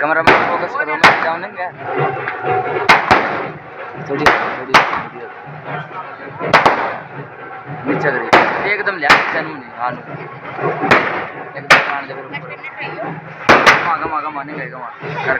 camera में focus करो, मैं डाउन नहीं गया थोड़ी थोड़ी नीचे करी एकदम ले जानू नहीं हां एकदम कान दे मागा मागा माने गए कर